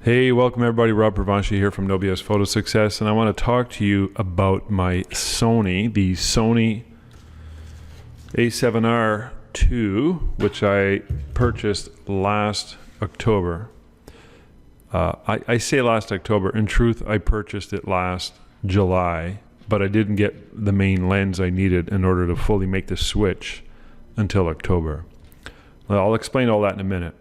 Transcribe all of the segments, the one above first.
Hey, welcome everybody. Rob Pravanshi here from No BS Photo Success, and I want to talk to you about my Sony, the Sony A7Rii, which I purchased last October. I say last October. In truth, I purchased it last July, but I didn't get the main lens I needed in order to fully make the switch until October. Well, I'll explain all that in a minute.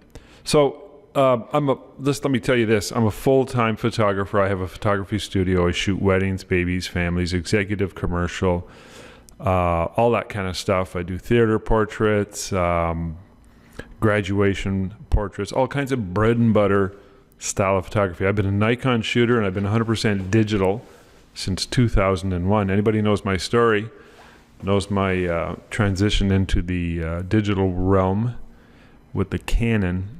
So, let me tell you this. I'm a full-time photographer. I have a photography studio. I shoot weddings, babies, families, executive, commercial, all that kind of stuff. I do theater portraits, graduation portraits, all kinds of bread and butter style of photography. I've been a Nikon shooter and I've been 100% digital since 2001. Anybody knows my story knows my transition into the digital realm with the Canon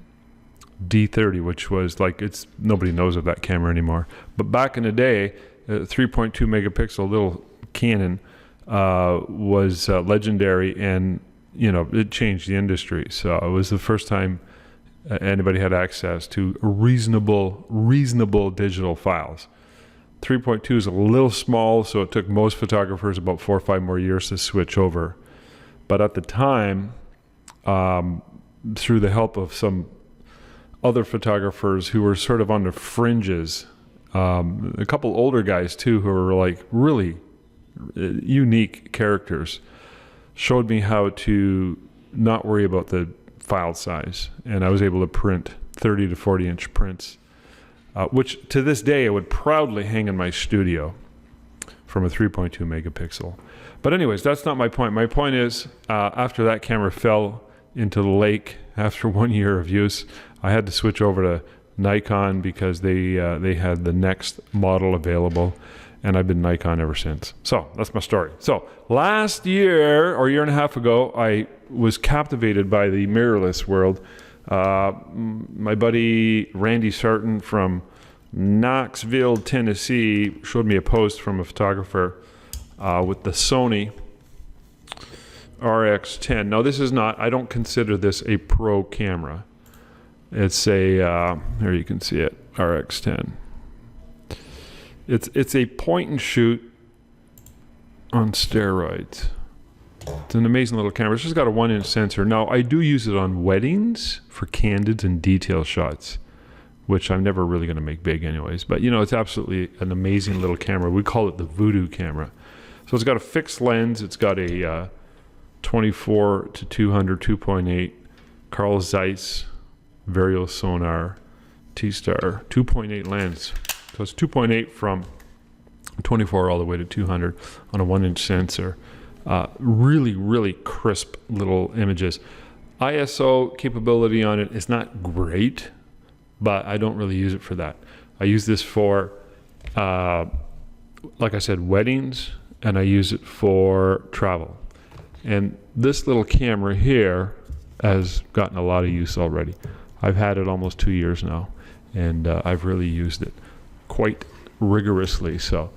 D30, which was like, nobody knows of that camera anymore. But back in the day, 3.2 megapixel little Canon was legendary, and it changed the industry. So it was the first time anybody had access to reasonable digital files. 3.2 is a little small, so it took most photographers about 4 or 5 more years to switch over. But at the time, through the help of some other photographers who were sort of on the fringes, a couple older guys too who were like really unique characters, showed me how to not worry about the file size, and I was able to print 30 to 40 inch prints, which to this day I would proudly hang in my studio from a 3.2 megapixel. But anyways, that's not my point. My point is, after that camera fell into the lake after 1 year of use, I had to switch over to Nikon because they had the next model available, and I've been Nikon ever since. So that's my story. So last year or year and a half ago, I was captivated by the mirrorless world. My buddy Randy Sarton from Knoxville, Tennessee, showed me a post from a photographer with the Sony RX10. Now this is not, I don't consider this a pro camera. It's a, here you can see it, RX10. It's a point and shoot on steroids. It's an amazing little camera. It's just got a 1-inch sensor. Now I do use it on weddings for candids and detail shots, which I'm never really going to make big anyways. But it's absolutely an amazing little camera. We call it the voodoo camera. So it's got a fixed lens. It's got a 24 to 200 2.8 Carl Zeiss Varial Sonar T-Star 2.8 lens. So it's 2.8 from 24 all the way to 200 on a 1-inch sensor. Really crisp little images. ISO capability on it is not great, but I don't really use it for that. I use this for, like I said, weddings, and I use it for travel. And this little camera here has gotten a lot of use already. I've had it almost 2 years now, and I've really used it quite rigorously. So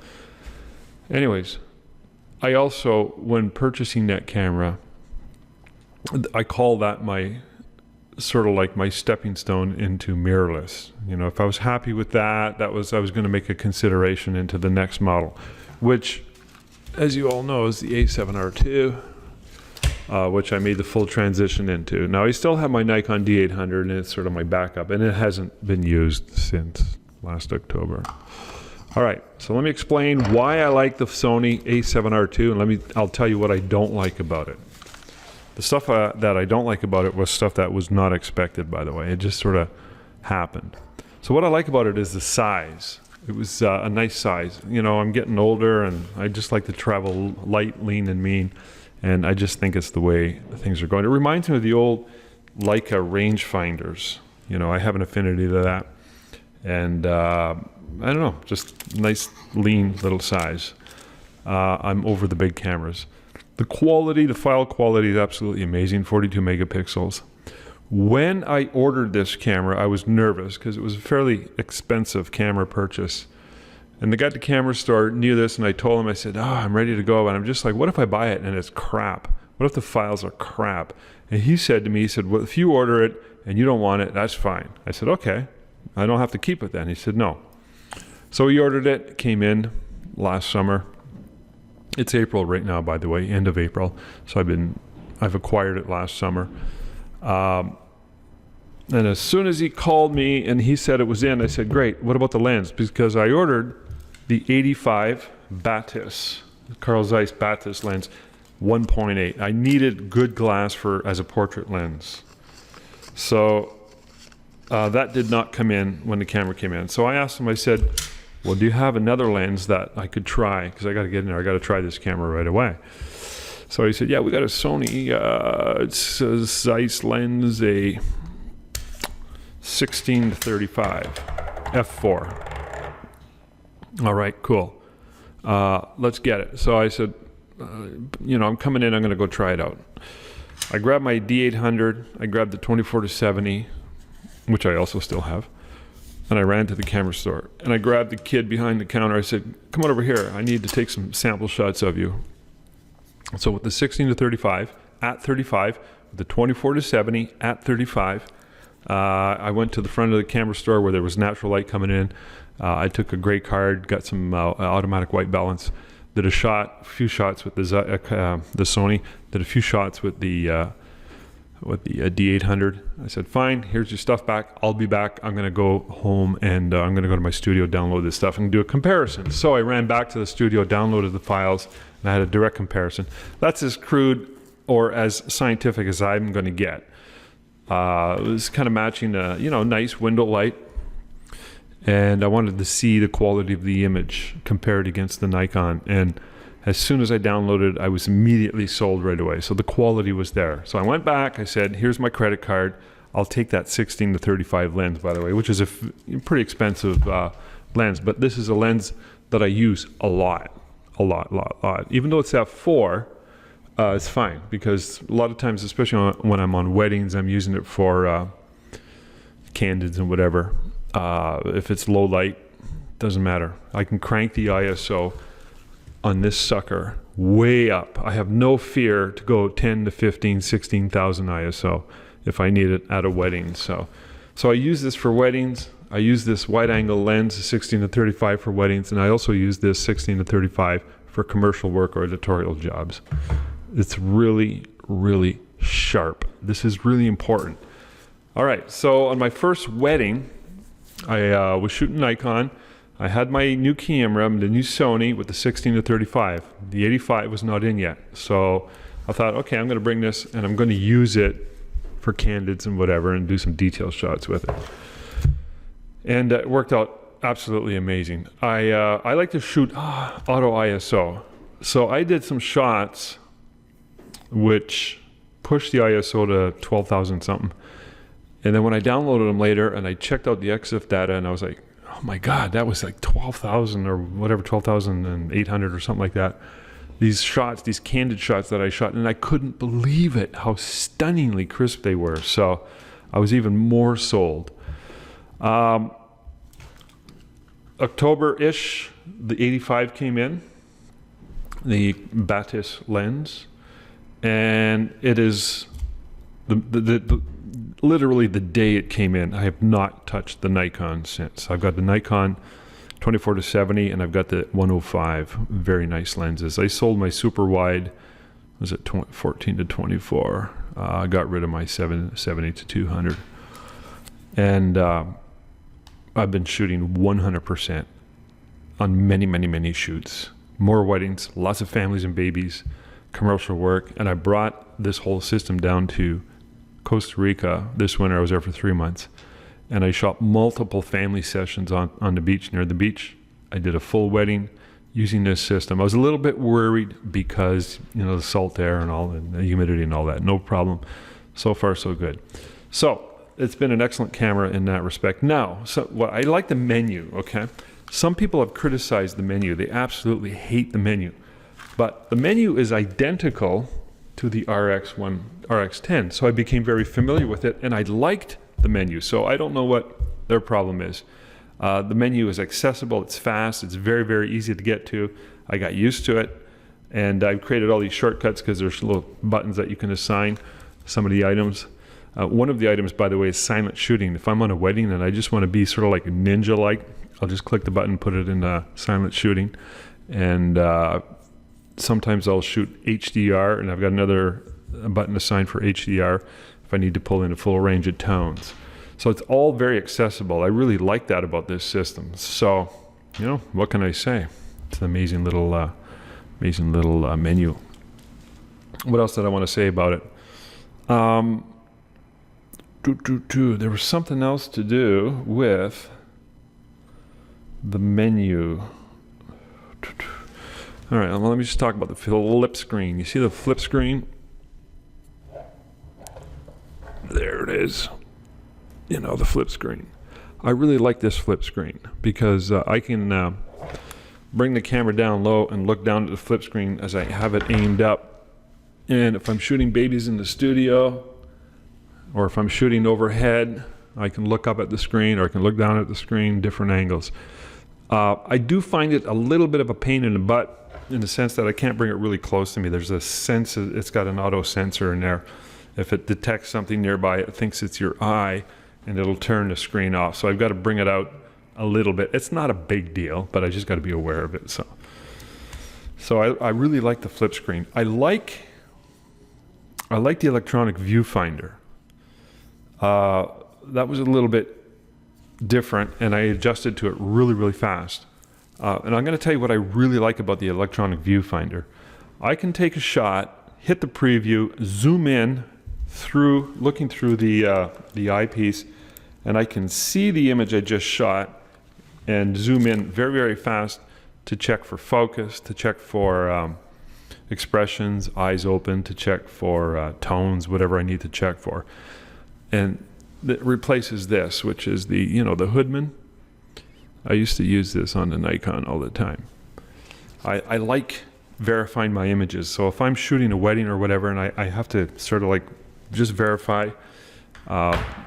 anyways, I also, when purchasing that camera, I call that my sort of like my stepping stone into mirrorless. If I was happy with that, I was going to make a consideration into the next model, which, as you all know, is the A7Rii, which I made the full transition into. Now I still have my Nikon D800, and it's sort of my backup, and it hasn't been used since last October. All right, so let me explain why I like the Sony A7Rii, and I'll tell you what I don't like about it. The stuff that I don't like about it was stuff that was not expected, by the way. It just sort of happened. So what I like about it is the size. It was a nice size. I'm getting older, and I just like to travel light, lean, and mean. And I just think it's the way things are going. It reminds me of the old Leica rangefinders. I have an affinity to that. And I don't know, just nice, lean little size. I'm over the big cameras. The quality, the file quality is absolutely amazing, 42 megapixels. When I ordered this camera, I was nervous because it was a fairly expensive camera purchase. And the guy at the camera store knew this, and I told him, I said, I'm ready to go. And I'm just like, what if I buy it and it's crap? What if the files are crap? And he said to me, well, if you order it and you don't want it, that's fine. I said, okay. I don't have to keep it then. He said, no. So he ordered it. It came in last summer. It's April right now, by the way, end of April. So I've acquired it last summer. And as soon as he called me and he said it was in, I said, great, what about the lens? Because I ordered the 85 Batis, Carl Zeiss Batis lens, 1.8. I needed good glass as a portrait lens. So that did not come in when the camera came in. So I asked him, I said, well, do you have another lens that I could try? Because I got to get in there. I got to try this camera right away. So he said, yeah, we got a Sony, it's a Zeiss lens, a 16 to 35, f4. All right, cool. Let's get it. So I said, I'm coming in, I'm going to go try it out. I grabbed my D800, I grabbed the 24 to 70, which I also still have. And I ran to the camera store and I grabbed the kid behind the counter. I said, come on over here. I need to take some sample shots of you. So with the 16 to 35 at 35, with the 24 to 70 at 35, I went to the front of the camera store where there was natural light coming in. I took a gray card, got some automatic white balance, did a few shots with the Sony, did a few shots with the D800. I said, fine, here's your stuff back. I'll be back. I'm going to go home and I'm going to go to my studio, download this stuff and do a comparison. So I ran back to the studio, downloaded the files, and I had a direct comparison. That's as crude or as scientific as I'm going to get. It was kind of matching a nice window light. And I wanted to see the quality of the image compared against the Nikon. And as soon as I downloaded, I was immediately sold right away. So the quality was there. So I went back, I said, here's my credit card. I'll take that 16 to 35 lens, by the way, which is a pretty expensive lens. But this is a lens that I use a lot. Even though it's f4, it's fine. Because a lot of times, especially when I'm on weddings, I'm using it for candids and whatever. If it's low light, doesn't matter. I can crank the ISO on this sucker way up. I have no fear to go 10 to 15, 16,000 ISO if I need it at a wedding. So I use this for weddings. I use this wide angle lens, 16 to 35 for weddings, and I also use this 16 to 35 for commercial work or editorial jobs. It's really, really sharp. This is really important. All right, so on my first wedding, I was shooting Nikon. I had my new camera, the new Sony with the 16 to 35. The 85 was not in yet. So I thought, okay, I'm going to bring this and I'm going to use it for candids and whatever and do some detail shots with it. And it worked out absolutely amazing. I like to shoot auto ISO. So I did some shots which pushed the ISO to 12,000 something. And then when I downloaded them later and I checked out the EXIF data and I was like, oh my God, that was like 12,000 or whatever, 12,800 or something like that. These shots, these candid shots that I shot, and I couldn't believe it, how stunningly crisp they were. So I was even more sold. October-ish, the 85 came in, the Batis lens, and it is literally the day it came in. I have not touched the Nikon since. I've got the Nikon 24 to 70 and I've got the 105. Very nice lenses. I sold my super wide, was it 14 to 24? I got rid of my 770 to 200. And I've been shooting 100% on many shoots. More weddings, lots of families and babies, commercial work. And I brought this whole system down to Costa Rica this winter. I was there for 3 months and I shot multiple family sessions on the beach, near the beach. I did a full wedding using this system. I was a little bit worried because the salt air and all, and the humidity and all that. No problem. So far so good. So it's been an excellent camera in that respect. Now, I like the menu. Okay, some people have criticized the menu. They absolutely hate the menu, but the menu is identical to the RX10. So I became very familiar with it and I liked the menu. So I don't know what their problem is. The menu is accessible, it's fast, it's very easy to get to. I got used to it and I've created all these shortcuts because there's little buttons that you can assign some of the items. One of the items, by the way, is silent shooting. If I'm on a wedding and I just want to be sort of like ninja-like, I'll just click the button, put it in silent shooting. And sometimes I'll shoot HDR, and I've got another button assigned for HDR if I need to pull in a full range of tones. So it's all very accessible. I really like that about this system. So, you know, what can I say? It's an amazing little menu. What else did I want to say about it? There was something else to do with the menu. All right, well, let me just talk about the flip screen. You see the flip screen? There it is. You know, the flip screen. I really like this flip screen because I can bring the camera down low and look down at the flip screen as I have it aimed up. And if I'm shooting babies in the studio, or if I'm shooting overhead, I can look up at the screen, or I can look down at the screen, different angles. I do find it a little bit of a pain in the butt in the sense that I can't bring it really close to me. There's a sense, it's got an auto sensor in there. If it detects something nearby, it thinks it's your eye, and it'll turn the screen off. So I've got to bring it out a little bit. It's not a big deal, but I just got to be aware of it. So I really like the flip screen. I like the electronic viewfinder. That was a little bit different, and I adjusted to it really, really fast. And I'm going to tell you what I really like about the electronic viewfinder. I can take a shot, hit the preview, zoom in through, looking through the eyepiece, and I can see the image I just shot and zoom in very, very fast to check for focus, to check for expressions, eyes open, to check for tones, whatever I need to check for. And it replaces this, which is the, you know, the Hoodman. I used to use this on the Nikon all the time. I like verifying my images. So if I'm shooting a wedding or whatever, and I have to sort of like just verify,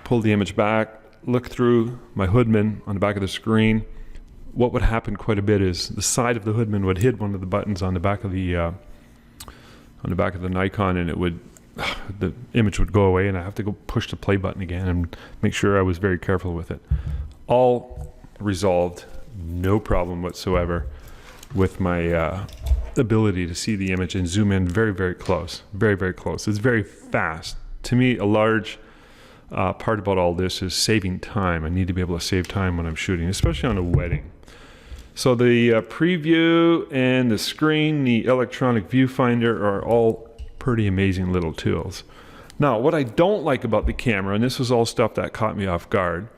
pull the image back, look through my Hoodman on the back of the screen, what would happen quite a bit is the side of the Hoodman would hit one of the buttons on the back of the Nikon, and it would, the image would go away, and I have to go push the play button again and make sure I was very careful with it. All resolved, no problem whatsoever with my ability to see the image and zoom in very, very close, very, very close. It's very fast. To me, a large part about all this is saving time. I need to be able to save time when I'm shooting, especially on a wedding. So the preview and the screen, the electronic viewfinder are all pretty amazing little tools. Now, what I don't like about the camera, and this was all stuff that caught me off guard,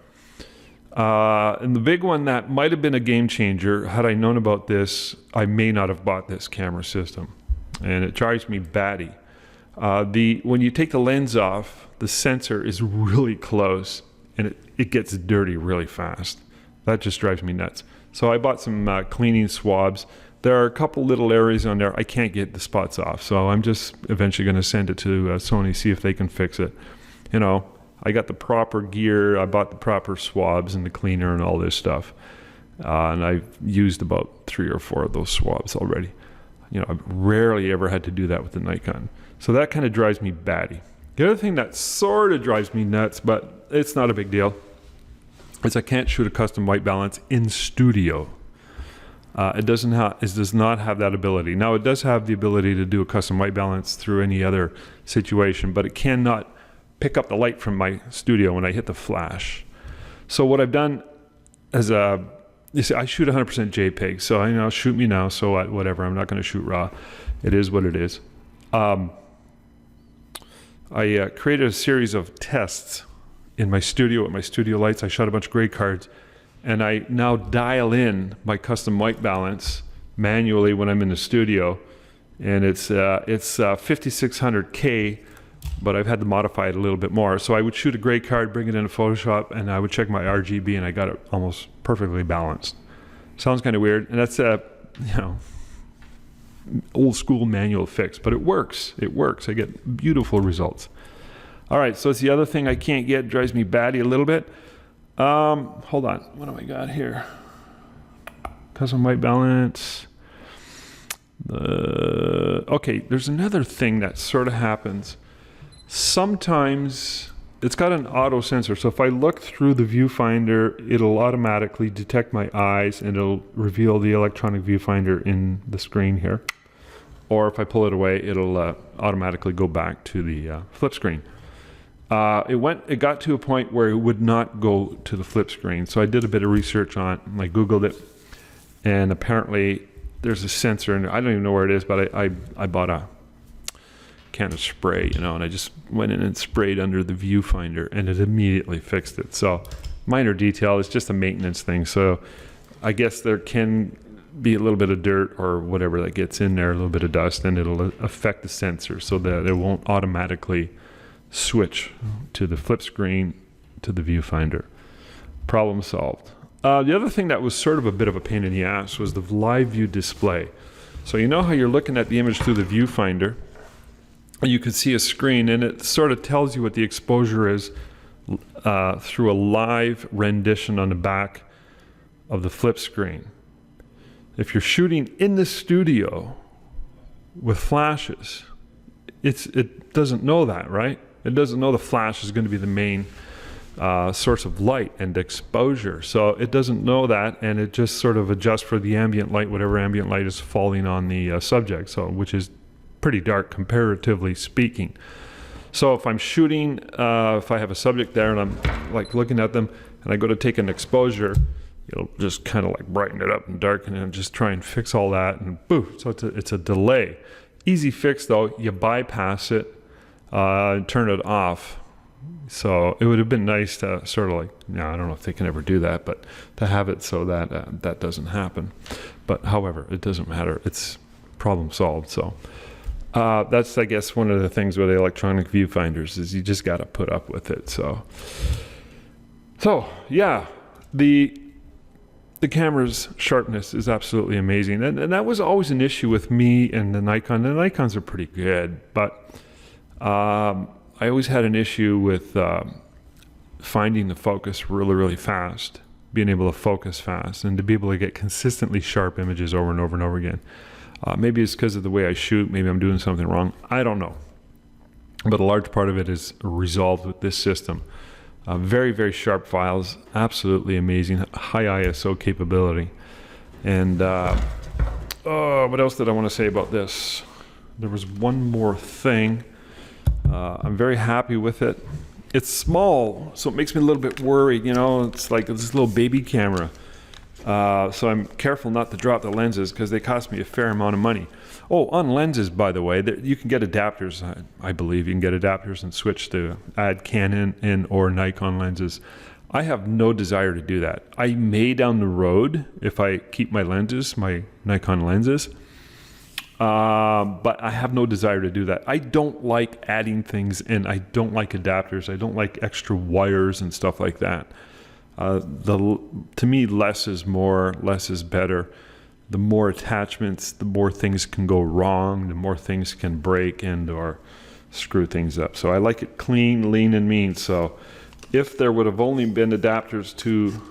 and the big one that might have been a game changer, had I known about this, I may not have bought this camera system. And it drives me batty. When you take the lens off, the sensor is really close, and it gets dirty really fast. That just drives me nuts. So I bought some cleaning swabs. There are a couple little areas on there I can't get the spots off, so I'm just eventually going to send it to Sony, see if they can fix it. You know, I got the proper gear, I bought the proper swabs and the cleaner and all this stuff, and I've used about 3 or 4 of those swabs already. You know, I've rarely ever had to do that with the Nikon. So that kind of drives me batty. The other thing that sort of drives me nuts, but it's not a big deal, is I can't shoot a custom white balance in studio. It does not have that ability. Now, it does have the ability to do a custom white balance through any other situation, but it cannot pick up the light from my studio when I hit the flash. So what I've done is, you see, I shoot 100% JPEG, so I know, shoot me now, so whatever, I'm not going to shoot RAW. It is what it is. I created a series of tests in my studio with my studio lights. I shot a bunch of gray cards, and I now dial in my custom white balance manually when I'm in the studio, and it's 5600K, but I've had to modify it a little bit more. So I would shoot a gray card, bring it into Photoshop, and I would check my RGB, and I got it almost perfectly balanced. Sounds kind of weird, and that's a, you know, old school manual fix, but it works. It works. I get beautiful results. All right, so it's the other thing I can't get, drives me batty a little bit. Hold on, what do I got here? Custom white balance. Okay, there's another thing that sort of happens. Sometimes it's got an auto sensor. So if I look through the viewfinder, it'll automatically detect my eyes and it'll reveal the electronic viewfinder in the screen here. Or if I pull it away, it'll automatically go back to the flip screen. It got to a point where it would not go to the flip screen. So I did a bit of research on it. I Googled it, and apparently there's a sensor, and I don't even know where it is, but I bought a can of spray, you know, and I just went in and sprayed under the viewfinder, and it immediately fixed it. So minor detail, it's just a maintenance thing. So I guess there can be a little bit of dirt or whatever that gets in there, a little bit of dust, and it'll affect the sensor so that it won't automatically switch to the flip screen to the viewfinder. Problem solved. The other thing that was sort of a bit of a pain in the ass was the live view display. So you know how you're looking at the image through the viewfinder, you can see a screen and it sort of tells you what the exposure is through a live rendition on the back of the flip screen. If you're shooting in the studio with flashes, it doesn't know that, right? It doesn't know the flash is going to be the main source of light and exposure. So it doesn't know that, and it just sort of adjusts for the ambient light, whatever ambient light is falling on the subject, so which is pretty dark comparatively speaking. So if I'm shooting, if I have a subject there and I'm like looking at them and I go to take an exposure, you'll just kind of like brighten it up and darken it and just try and fix all that, and boo, so it's a delay. Easy fix though, you bypass it and turn it off. So it would have been nice to sort of like, I don't know if they can ever do that, but to have it so that that doesn't happen. But however, it doesn't matter, it's problem solved. So that's, I guess, one of the things with the electronic viewfinders is you just got to put up with it. So yeah, the camera's sharpness is absolutely amazing, and that was always an issue with me and the Nikon. The Nikons are pretty good, but I always had an issue with finding the focus really fast, being able to focus fast, and to be able to get consistently sharp images over and over and over again. Maybe it's because of the way I shoot, maybe I'm doing something wrong, I don't know. But a large part of it is resolved with this system. Very sharp files, absolutely amazing, high ISO capability. And what else did I want to say about this? There was one more thing. I'm very happy with it. It's small, so it makes me a little bit worried, you know. It's like this little baby camera. So I'm careful not to drop the lenses because they cost me a fair amount of money. Oh, on lenses, by the way, you can get adapters. I believe you can get adapters and switch to add Canon and or Nikon lenses. I have no desire to do that. I may down the road if I keep my lenses, my Nikon lenses, but I have no desire to do that. I don't like adding things in. I don't like adapters. I don't like extra wires and stuff like that. To me, less is more, less is better. The more attachments, the more things can go wrong, the more things can break and or screw things up. So I like it clean, lean, and mean. So if there would have only been adapters to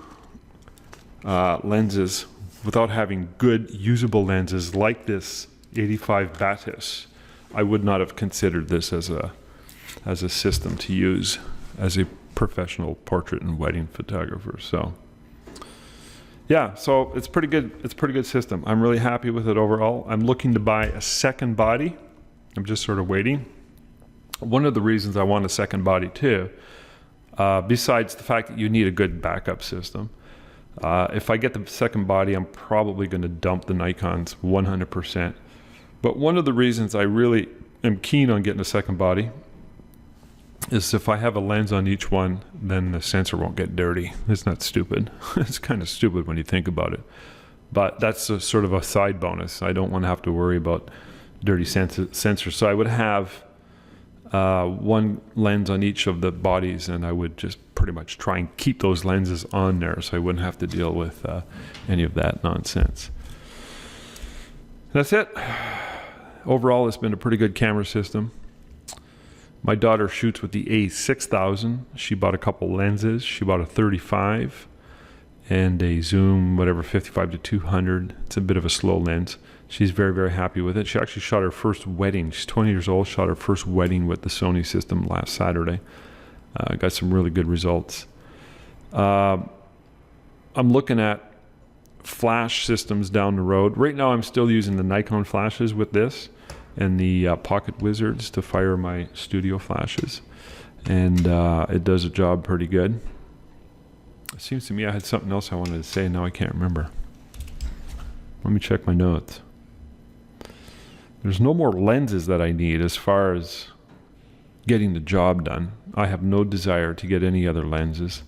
lenses without having good usable lenses like this 85 Batis, I would not have considered this as a system to use as a professional portrait and wedding photographer. So yeah, so it's pretty good. It's a pretty good system. I'm really happy with it overall. I'm looking to buy a second body. I'm just sort of waiting. One of the reasons I want a second body too, besides the fact that you need a good backup system, if I get the second body, I'm probably going to dump the Nikons 100%. But one of the reasons I really am keen on getting a second body is if I have a lens on each one, then the sensor won't get dirty. It's not stupid. It's kind of stupid when you think about it. But that's a sort of a side bonus. I don't want to have to worry about dirty sensors. So I would have one lens on each of the bodies, and I would just pretty much try and keep those lenses on there so I wouldn't have to deal with any of that nonsense. That's it. Overall, it's been a pretty good camera system. My daughter shoots with the A6000. She bought a couple lenses. She bought a 35 and a zoom, whatever, 55 to 200. It's a bit of a slow lens. She's very happy with it. She actually shot her first wedding. She's 20 years old, shot her first wedding with the Sony system last Saturday. Got some really good results. I'm looking at flash systems down the road. Right now I'm still using the Nikon flashes with this and the Pocket Wizards to fire my studio flashes, and it does a job pretty good. It seems to me I had something else I wanted to say, now I can't remember. Let me check my notes. There's no more lenses that I need as far as getting the job done. I have no desire to get any other lenses.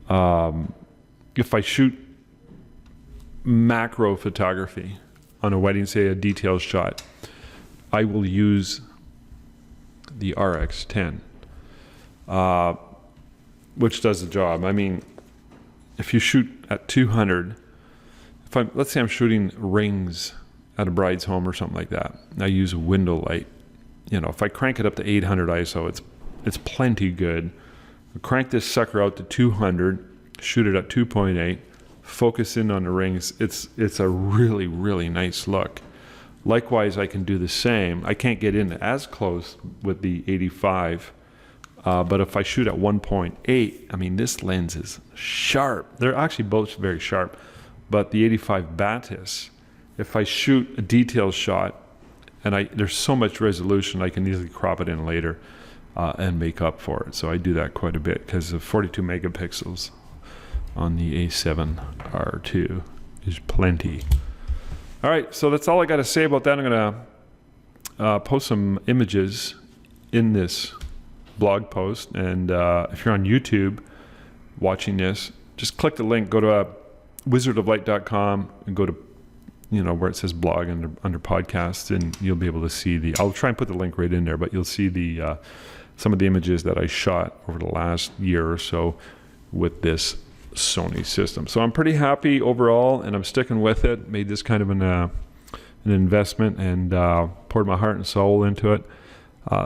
If I shoot macro photography on a wedding, say a detail shot, I will use the RX10, which does the job. I mean, if you shoot at 200, let's say I'm shooting rings at a bride's home or something like that, I use a window light. You know, if I crank it up to 800 ISO, it's plenty good. Crank this sucker out to 200, shoot it at 2.8, focus in on the rings. It's a really, really nice look. Likewise, I can do the same. I can't get in as close with the 85, but if I shoot at 1.8, I mean, this lens is sharp. They're actually both very sharp, but the 85 Batis, if I shoot a detail shot, and there's so much resolution, I can easily crop it in later and make up for it. So I do that quite a bit because of 42 megapixels on the A7R2 is plenty. All right, so that's all I got to say about that. I'm going to post some images in this blog post, and if you're on YouTube watching this, just click the link, go to wizardoflight.com and go to where it says blog under podcasts, and you'll be able to see I'll try and put the link right in there, but you'll see some of the images that I shot over the last year or so with this Sony system. So I'm pretty happy overall, and I'm sticking with it. Made this kind of an investment, and poured my heart and soul into it.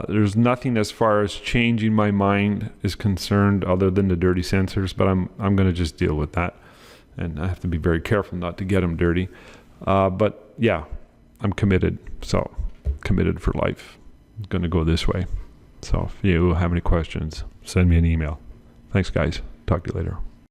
There's nothing as far as changing my mind is concerned other than the dirty sensors, but I'm going to just deal with that, and I have to be very careful not to get them dirty. But yeah, I'm committed. So committed for life. I'm going to go this way. So if you have any questions, send me an email. Thanks, guys. Talk to you later.